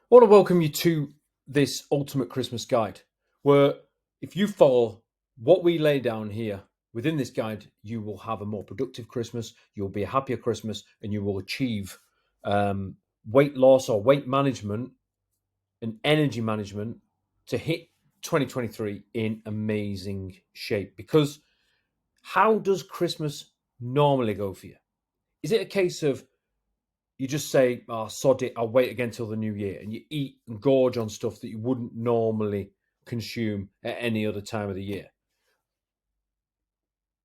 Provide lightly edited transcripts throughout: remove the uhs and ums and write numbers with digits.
I want to welcome you to this Ultimate Christmas Guide, where if you follow what we lay down here within this guide, you will have a more productive Christmas, you'll be a happier Christmas, and you will achieve um, weight loss or weight management and energy management to hit 2023 in amazing shape. Because how does Christmas normally go for you? Is it a case of you just say, "Oh, sod it, I'll wait again till the new year," and you eat and gorge on stuff that you wouldn't normally consume at any other time of the year?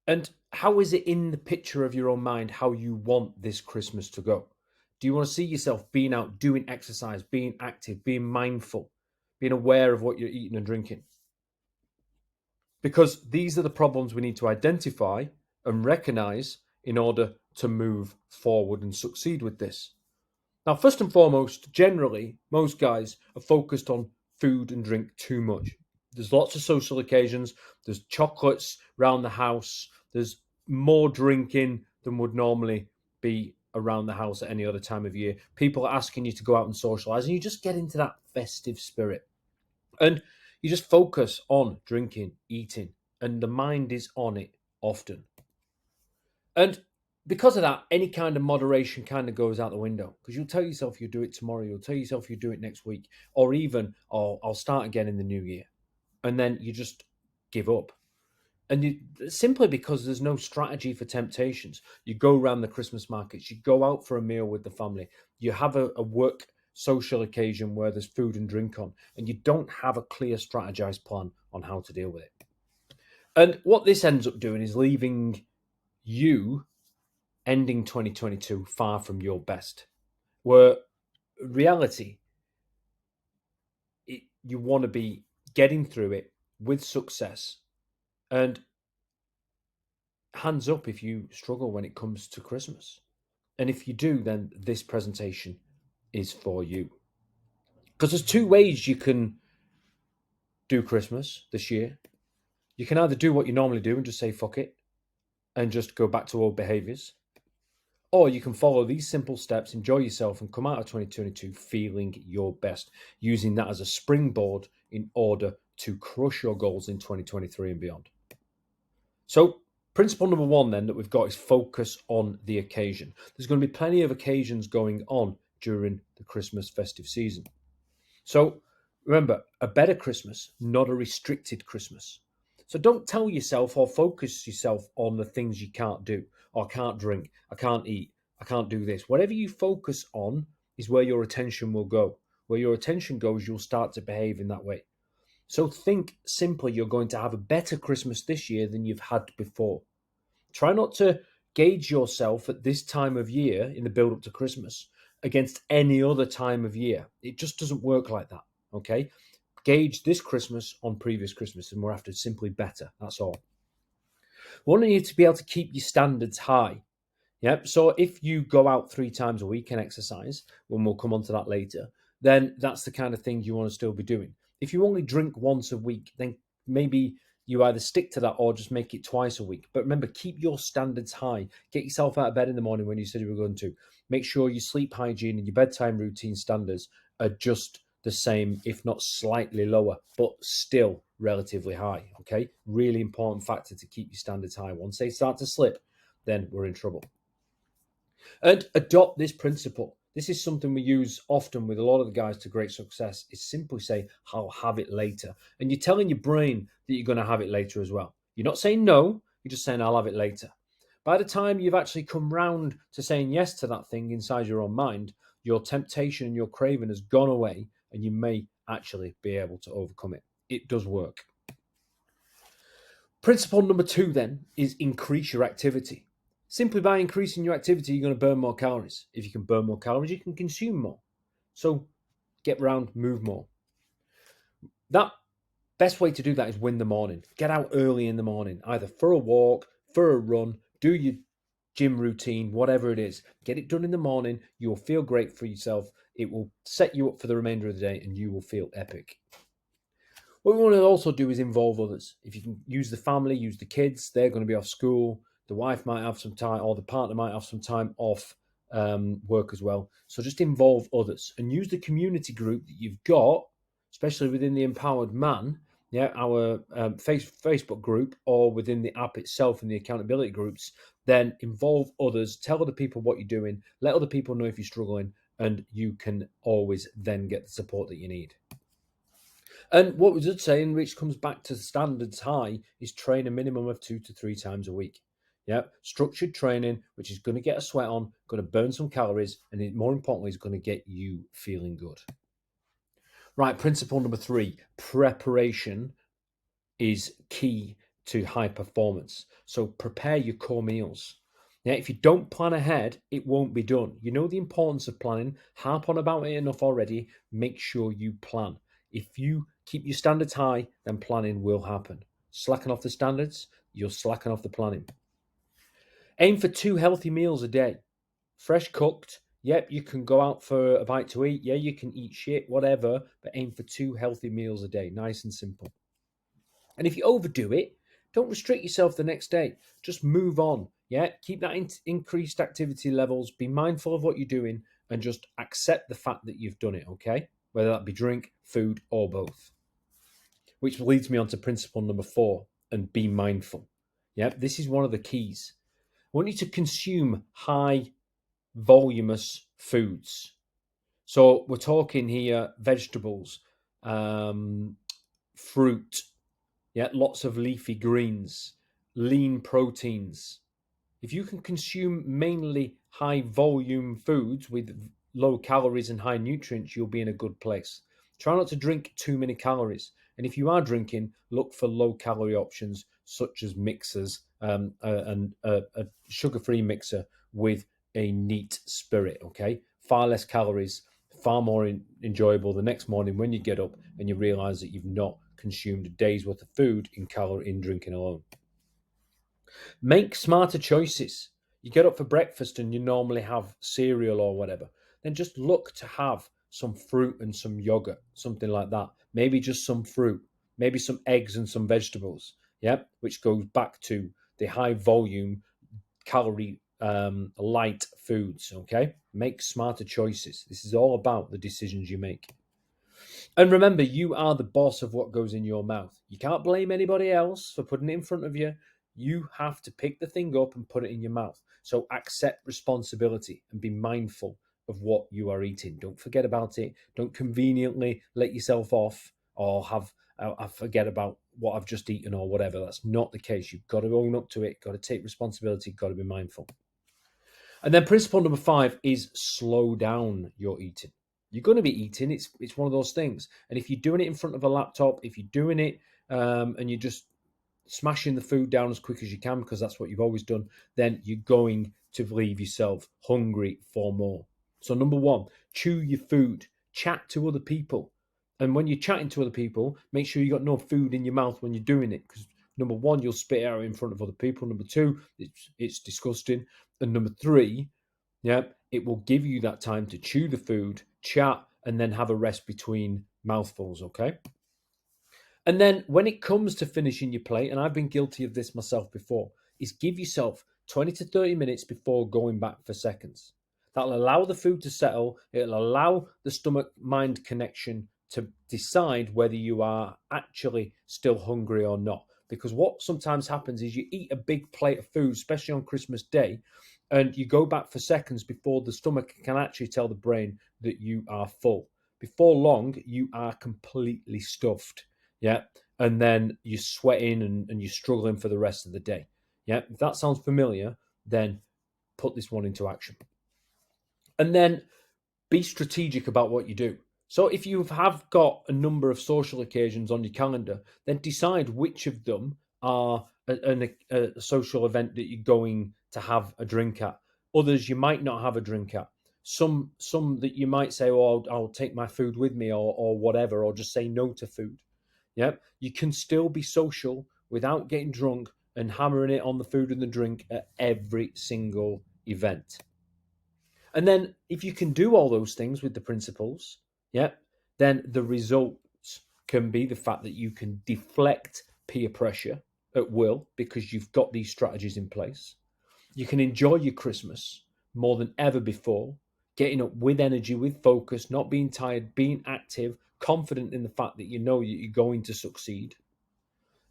And how is it in the picture of your own mind how you want this Christmas to go? Do you want to see yourself being out, doing exercise, being active, being mindful, being aware of what you're eating and drinking? Because these are the problems we need to identify and recognize in order to move forward and succeed with this. Now, first and foremost, generally, most guys are focused on food and drink too much. There's lots of social occasions, there's chocolates around the house, there's more drinking than would normally be around the house at any other time of year. People are asking you to go out and socialize, and you just get into that festive spirit. And you just focus on drinking, eating, and the mind is on it often. And because of that, any kind of moderation kind of goes out the window because you'll tell yourself you'll do it tomorrow, you'll tell yourself you'll do it next week, or even, oh, I'll start again in the new year. And then you just give up. And you simply because there's no strategy for temptations. You go around the Christmas markets, you go out for a meal with the family, you have a work social occasion where there's food and drink on, and you don't have a clear strategized plan on how to deal with it. And what this ends up doing is leaving you ending 2022 far from your best. Where reality, you want to be getting through it with success. And hands up if you struggle when it comes to Christmas. And if you do, then this presentation is for you. Because there's two ways you can do Christmas this year. You can either do what you normally do and just say fuck it and just go back to old behaviors, or you can follow these simple steps, enjoy yourself, and come out of 2022 feeling your best, using that as a springboard in order to crush your goals in 2023 and beyond. So, principle number one, then, that we've got is focus on the occasion. There's going to be plenty of occasions going on during the Christmas festive season. So, remember, a better Christmas, not a restricted Christmas. So don't tell yourself or focus yourself on the things you can't do, or I can't drink, I can't eat, I can't do this. Whatever you focus on is where your attention will go. Where your attention goes, you'll start to behave in that way. So think simply you're going to have a better Christmas this year than you've had before. Try not to gauge yourself at this time of year in the build up to Christmas against any other time of year. It just doesn't work like that. Okay. Gauge this Christmas on previous Christmas, and we're after simply better. That's all. We want you to be able to keep your standards high. Yep. So if you go out 3 times a week and exercise, when we'll come on to that later, then that's the kind of thing you want to still be doing. If you only drink once a week, then maybe you either stick to that or just make it twice a week. But remember, keep your standards high. Get yourself out of bed in the morning when you said you were going to. Make sure your sleep hygiene and your bedtime routine standards are just the same, if not slightly lower, but still relatively high. Okay. Really important factor to keep your standards high. Once they start to slip, then we're in trouble. And adopt this principle. This is something we use often with a lot of the guys to great success, is simply say, I'll have it later. And you're telling your brain that you're going to have it later as well. You're not saying no, you're just saying, I'll have it later. By the time you've actually come round to saying yes to that thing inside your own mind, your temptation and your craving has gone away, and you may actually be able to overcome it. It does work. Principle number two, then, is increase your activity. Simply by increasing your activity, you're going to burn more calories. If you can burn more calories, you can consume more. So get around, move more. That best way to do that is win the morning. Get out early in the morning, either for a walk, for a run, do your gym routine, whatever it is. Get it done in the morning. You will feel great for yourself. It will set you up for the remainder of the day, and you will feel epic. What we want to also do is involve others. If you can use the family, use the kids, they're going to be off school. The wife might have some time, or the partner might have some time off work as well. So just involve others and use the community group that you've got, especially within the Empowered Man, our Facebook group, or within the app itself in the accountability groups. Then involve others, tell other people what you're doing, let other people know if you're struggling, and you can always then get the support that you need. And what we did say, and which comes back to standards high, is train a minimum of 2 to 3 times a week. Yeah, structured training, which is going to get a sweat on, going to burn some calories, and more importantly, is going to get you feeling good. Right, principle number 3, preparation is key to high performance. So prepare your core meals. Now, if you don't plan ahead, it won't be done. You know the importance of planning. Harp on about it enough already. Make sure you plan. If you keep your standards high, then planning will happen. Slacken off the standards, you'll slacken off the planning. Aim for 2 healthy meals a day. Fresh cooked. Yep, you can go out for a bite to eat. Yeah, you can eat shit, whatever, but aim for 2 healthy meals a day. Nice and simple. And if you overdo it, don't restrict yourself the next day. Just move on. Yeah, keep that increased activity levels. Be mindful of what you're doing and just accept the fact that you've done it, okay? Whether that be drink, food, or both. Which leads me on to principle number 4, and be mindful. Yeah, this is one of the keys. I want you to consume high voluminous foods. So we're talking here vegetables, fruit, lots of leafy greens, lean proteins. If you can consume mainly high volume foods with low calories and high nutrients, you'll be in a good place. Try not to drink too many calories. And if you are drinking, look for low calorie options such as mixers and a sugar-free mixer with a neat spirit, okay? Far less calories, far more enjoyable the next morning when you get up and you realize that you've not consumed a day's worth of food in drinking alone. Make smarter choices. You get up for breakfast and you normally have cereal or whatever. Then just look to have some fruit and some yogurt, something like that. Maybe just some fruit, maybe some eggs and some vegetables. Yeah, which goes back to the high volume, calorie light foods. Okay, make smarter choices. This is all about the decisions you make. And remember, you are the boss of what goes in your mouth. You can't blame anybody else for putting it in front of you. You have to pick the thing up and put it in your mouth. So accept responsibility and be mindful of what you are eating. Don't forget about it. Don't conveniently let yourself off or I forget about what I've just eaten or whatever. That's not the case. You've got to own up to it. Got to take responsibility. Got to be mindful. And then principle number 5 is slow down your eating. You're going to be eating. It's one of those things. And if you're doing it in front of a laptop, if you're doing it and you're just smashing the food down as quick as you can because that's what you've always done, then you're going to leave yourself hungry for more. So number 1, chew your food. Chat to other people. And when you're chatting to other people, make sure you got no food in your mouth when you're doing it, because number 1, you'll spit it out in front of other people. Number 2, it's disgusting. And number 3, it will give you that time to chew the food, chat, and then have a rest between mouthfuls, okay? And then when it comes to finishing your plate, and I've been guilty of this myself before, is give yourself 20 to 30 minutes before going back for seconds. That'll allow the food to settle. It'll allow the stomach-mind connection to decide whether you are actually still hungry or not. Because what sometimes happens is you eat a big plate of food, especially on Christmas Day, and you go back for seconds before the stomach can actually tell the brain that you are full. Before long, you are completely stuffed. Yeah. And then you're sweating and you're struggling for the rest of the day. Yeah. If that sounds familiar, then put this one into action. And then be strategic about what you do. So if you have got a number of social occasions on your calendar, then decide which of them are a social event that you're going to have a drink at. Others you might not have a drink at. Some that you might say, "Oh, I'll take my food with me," or whatever, or just say no to food. Yeah, you can still be social without getting drunk and hammering it on the food and the drink at every single event. And then if you can do all those things with the principles, then the results can be the fact that you can deflect peer pressure at will because you've got these strategies in place. You can enjoy your Christmas more than ever before, getting up with energy, with focus, not being tired, being active, confident in the fact that you know that you're going to succeed.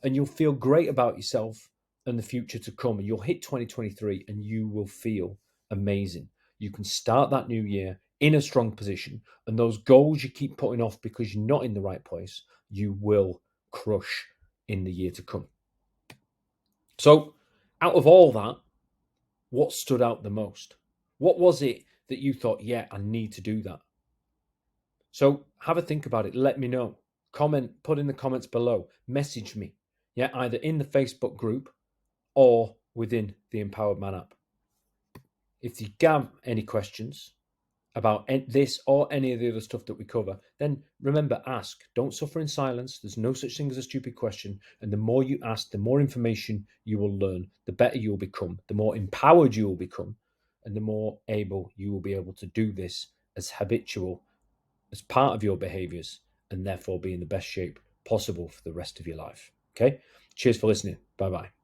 And you'll feel great about yourself and the future to come. And you'll hit 2023 and you will feel amazing. You can start that new year in a strong position. And those goals you keep putting off because you're not in the right place, you will crush in the year to come. So, out of all that, what stood out the most? What was it that you thought, yeah, I need to do that? So have a think about it. Let me know. Comment, put in the comments below. Message me. Yeah, either in the Facebook group or within the Empowered Man app. If you have any questions about this or any of the other stuff that we cover, then remember, ask. Don't suffer in silence. There's no such thing as a stupid question. And the more you ask, the more information you will learn, the better you will become, the more empowered you will become, and the more able you will be able to do this as habitual, as part of your behaviors, and therefore be in the best shape possible for the rest of your life. Okay? Cheers for listening. Bye-bye.